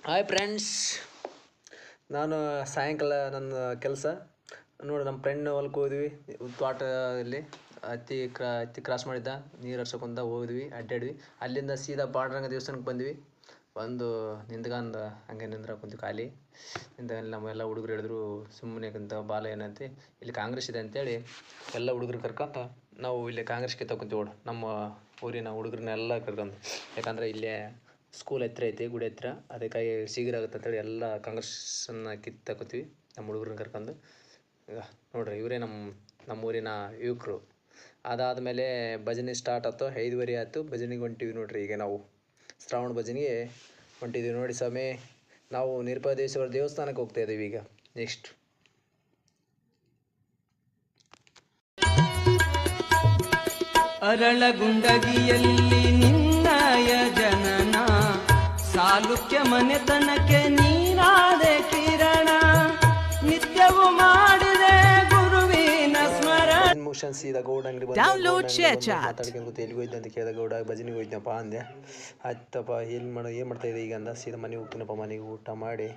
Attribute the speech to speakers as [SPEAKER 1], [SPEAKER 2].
[SPEAKER 1] Hi friends, ನಾನು ಸಾಯಂಕಾಲ ನನ್ನ ಕೆಲಸ ನೋಡಿ ನಮ್ಮ ಫ್ರೆಂಡ್ ಹೊಲಕ್ಕೆ ಹೋದ್ವಿ. ತೋಟದಲ್ಲಿ ಹತ್ತಿ ಕ್ರಾಸ್ ಮಾಡಿದ್ದ, ನೀರು ಹರ್ಸೋಕೊಂಡ ಹೋದ್ವಿ, ಅಡ್ಡಾಡ್ವಿ. ಅಲ್ಲಿಂದ ಸೀದಾ ಪಾಂಡುರಂಗ ದೇವಸ್ಥಾನಕ್ಕೆ ಬಂದ್ವಿ. ಬಂದು ನಿಂತ್ಕೊಂಡು ಹಂಗೆ ಕುಂತು ಖಾಲಿ ನಮ್ಮೆಲ್ಲ ಹುಡುಗರು ಹೇಳಿದ್ರು ಸುಮ್ಮನೆ ಕುಂತ ಬಾಲ ಏನಂತೆ ಇಲ್ಲಿ ಕಾಂಗ್ರೆಸ್ ಇದೆ ಅಂತೇಳಿ ಎಲ್ಲ ಹುಡುಗರು ಕರ್ಕೊಂತ ನಾವು ಇಲ್ಲಿ ಕಾಂಗ್ರೆಸ್ಗೆ ತಗೊಂತೀವಿ ನೋಡು. ನಮ್ಮ ಊರಿನ ಹುಡುಗರನ್ನೆಲ್ಲ ಕರ್ಕೊಂಡು, ಯಾಕಂದರೆ ಇಲ್ಲೇ ಸ್ಕೂಲ್ ಹತ್ರ ಐತಿ, ಗುಡಿ ಹತ್ರ, ಅದಕ್ಕಾಗಿ ಶೀಘ್ರ ಆಗುತ್ತೆ ಅಂತೇಳಿ ಎಲ್ಲ ಕಾಂಗ್ರೆಸ್ಸನ್ನು ತಗೋತೀವಿ ನಮ್ಮ ಹುಡುಗರನ್ನ ಕರ್ಕೊಂಡು. ಈಗ ನೋಡ್ರಿ, ಇವರೇ ನಮ್ಮ ಊರಿನ ಯುವಕರು. ಅದಾದಮೇಲೆ ಭಜನೆ ಸ್ಟಾರ್ಟ್ ಆಯ್ತು. 5:30 ಆಯಿತು, ಭಜನೆಗೆ ಹೊಂಟಿವಿ ನೋಡ್ರಿ. ಈಗ ನಾವು ಶ್ರಾವಣ ಭಜನೆಗೆ ಹೊಂಟಿದ್ದೀವಿ ನೋಡಿ ಸ್ವಾಮಿ. ನಾವು ನಿರುಪದೇಶ್ವರ ದೇವಸ್ಥಾನಕ್ಕೆ ಹೋಗ್ತಾ ಇದ್ದೀವಿ ಈಗ ನೆಕ್ಸ್ಟ್.
[SPEAKER 2] ಅರಳಗುಂಡಗಿಯಲ್ಲಿ ನಿನ್ನಯ ಜನನ, ಸಾಲುಕ್ಯ ಮನೆತನಕ್ಕೆ ನೀನಾದೆ ಕಿರಣ, ನಿತ್ಯವೂ ಮಾಡಿದೆ ಗುರುವಿನ ಸ್ಮರಣ.
[SPEAKER 1] ಮುಗಿಸ್ಕೊಂಡು ಸೀದಾ ಗೌಡ ಅಂಗಡಿ ಮಾತಾಡ್ಕೊಂಡು ಎಲ್ಲಿಗೆ ಹೋಯ್ತು ಅಂತ ಕೇಳಿದ. ಗೌಡ ಭಜನೆಗೆ ಹೋಯ್ತನಪ್ಪ ಅಂದೆ. ಆಯ್ತಪ್ಪ, ಏನು ಮಾಡ್ತಾ ಇದೆ ಈಗ ಅಂದ. ಸೀದಾ ಮನೆಗೆ ಹೋಗ್ತೀನಪ್ಪ. ಮನೆಗೆ ಊಟ ಮಾಡಿ